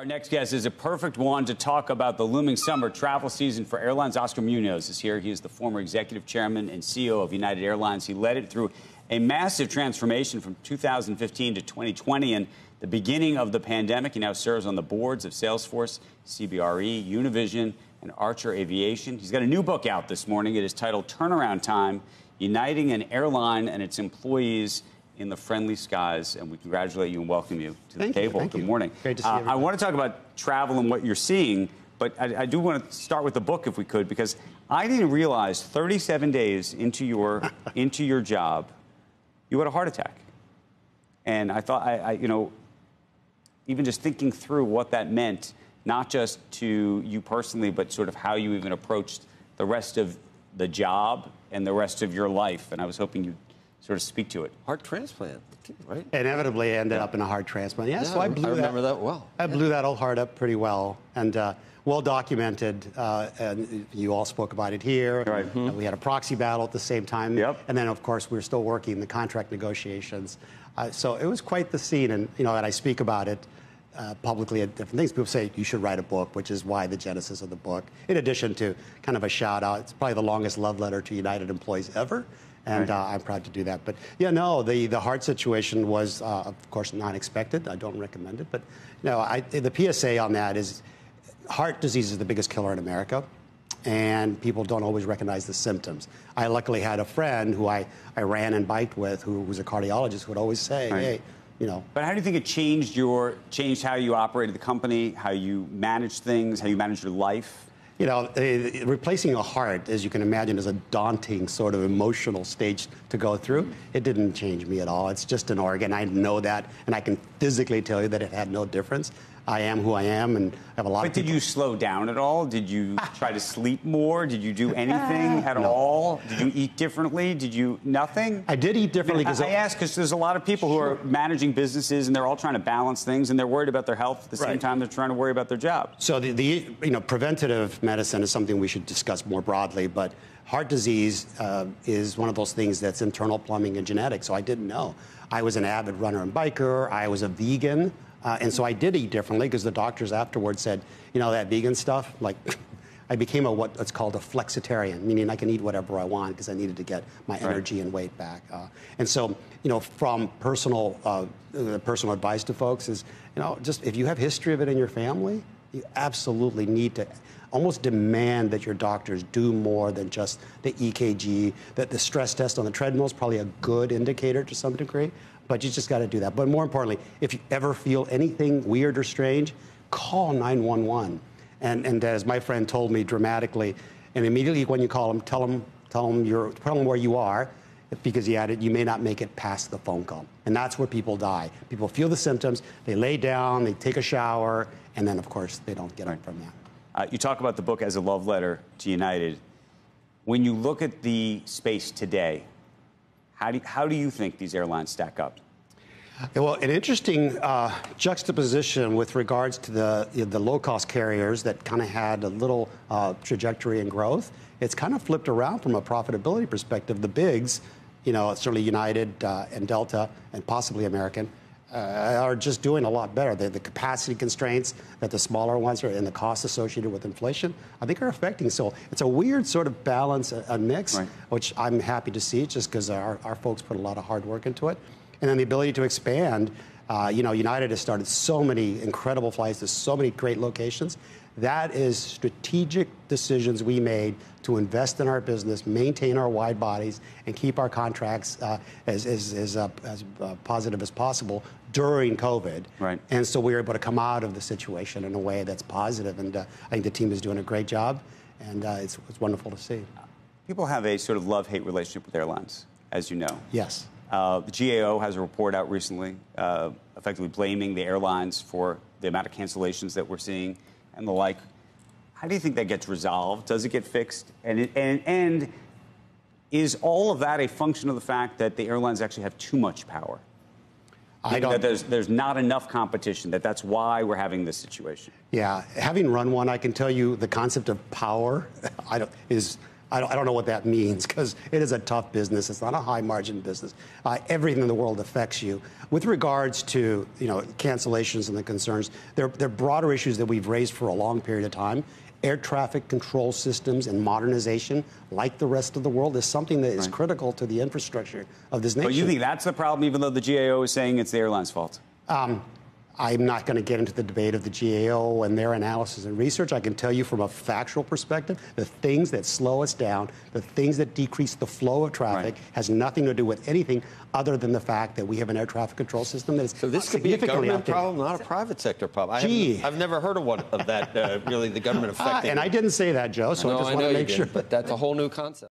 Our next guest is a perfect one to talk about the looming summer travel season for airlines. Oscar Munoz is here. He is the former executive chairman and CEO of United Airlines. He led it through a massive transformation from 2015 to 2020 and the beginning of the pandemic. He now serves on the boards of Salesforce, CBRE, Univision, and Archer Aviation. He's got a new book out this morning. It is titled Turnaround Time, Uniting an Airline and Its Employees in the Friendly Skies, and we congratulate you and welcome you to the table. Good morning. Great to see you. I want to talk about travel and what you're seeing, but I do want to start with the book if we could, because I didn't realize 37 days into your job, you had a heart attack. And I thought, you know, even just thinking through what that meant, not just to you personally, but sort of how you even approached the rest of the job and the rest of your life. And I was hoping you'd sort of speak to it. Heart transplant, right? Inevitably ended up in a heart transplant. Yeah, so I remember that well. I blew that old heart up pretty well, and well documented. And you all spoke about it here. Right. And we had a proxy battle at the same time. Yep. And then, of course, we were still working the contract negotiations. So it was quite the scene, and and I speak about it publicly at different things. People say you should write a book, which is why the genesis of the book. In addition to kind of a shout out, it's probably the longest love letter to United employees ever. And I'm proud to do that. But yeah, no, the heart situation was, of course, not expected. I don't recommend it. But no, the PSA on that is heart disease is the biggest killer in America. And people don't always recognize the symptoms. I luckily had a friend who I ran and biked with who was a cardiologist who would always say, hey, But how do you think it changed how you operated the company, how you managed things, how you managed your life? Replacing a heart, as you can imagine, is a daunting sort of emotional stage to go through. It didn't change me at all. It's just an organ. I know that, and I can physically tell you that it had no difference. I am who I am, and I have a lot of people. But did you slow down at all? Did you try to sleep more? Did you do anything at all? Did you eat differently? Did you nothing? I did eat differently. I ask because there's a lot of people who are managing businesses, and they're all trying to balance things, and they're worried about their health at the same time they're trying to worry about their job. So the preventative medicine is something we should discuss more broadly, but heart disease is one of those things that's internal plumbing and genetics, so I didn't know. I was an avid runner and biker. I was a vegan. And so I did eat differently because the doctors afterwards said, that vegan stuff, like I became what's called a flexitarian, meaning I can eat whatever I want because I needed to get my energy and weight back. And so, from personal advice to folks is, just if you have history of it in your family, you absolutely need to almost demand that your doctors do more than just the EKG, that the stress test on the treadmill is probably a good indicator to some degree. But you just got to do that. But more importantly, if you ever feel anything weird or strange, call 911. And as my friend told me dramatically, and immediately when you call them, tell them where you are, because he added, you may not make it past the phone call. And that's where people die. People feel the symptoms, they lay down, they take a shower, and then, of course, they don't get up from that. You talk about the book as a love letter to United. When you look at the space today, how do you think these airlines stack up? Well, an interesting juxtaposition with regards to the low-cost carriers that kind of had a little trajectory and growth. It's kind of flipped around from a profitability perspective. The bigs, certainly United and Delta and possibly American, are just doing a lot better. The capacity constraints that the smaller ones are and the costs associated with inflation, I think, are affecting. So it's a weird sort of balance and mix, which I'm happy to see just because our folks put a lot of hard work into it. And then the ability to expand. United has started so many incredible flights to so many great locations. That is strategic decisions we made to invest in our business, maintain our wide bodies, and keep our contracts as positive as possible during COVID. Right. And so we were able to come out of the situation in a way that's positive. And I think the team is doing a great job, and it's wonderful to see. People have a sort of love-hate relationship with airlines, as you know. Yes. The GAO has a report out recently effectively blaming the airlines for the amount of cancellations that we're seeing and the like. How do you think that gets resolved? Does it get fixed? And is all of that a function of the fact that the airlines actually have too much power? That there's not enough competition, that's why we're having this situation? Yeah. Having run one, I can tell you the concept of power is I don't know what that means, because it is a tough business. It's not a high-margin business. Everything in the world affects you. With regards to cancellations and the concerns, they're broader issues that we've raised for a long period of time. Air traffic control systems and modernization, like the rest of the world, is something that is critical to the infrastructure of this nation. But you think that's the problem, even though the GAO is saying it's the airline's fault? I'm not going to get into the debate of the GAO and their analysis and research. I can tell you from a factual perspective, the things that slow us down, the things that decrease the flow of traffic, has nothing to do with anything other than the fact that we have an air traffic control system that is So this could be a government problem, not a private sector problem. I've never heard of one of that, really, the government affecting. And I didn't say that, Joe, so I just want to make sure. But that's a whole new concept.